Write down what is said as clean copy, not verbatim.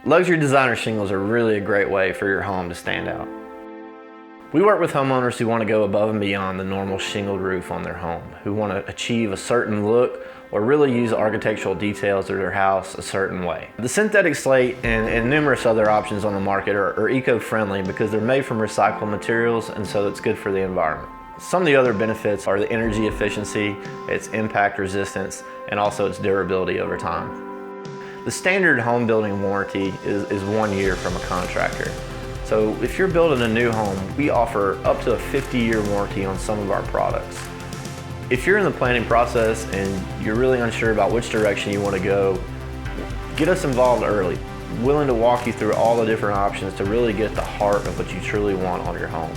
Luxury designer shingles are really a great way for your home to stand out. We work with homeowners who want to go above and beyond the normal shingled roof on their home, who want to achieve a certain look or really use architectural details of their house a certain way. The synthetic slate and numerous other options on the market are eco-friendly because they're made from recycled materials, and so it's good for the environment. Some of the other benefits are the energy efficiency, its impact resistance, and also its durability over time. The standard home building warranty is 1 year from a contractor. So if you're building a new home, we offer up to a 50-year warranty on some of our products. If you're in the planning process and you're really unsure about which direction you want to go, get us involved early. Willing to walk you through all the different options to really get the heart of what you truly want on your home.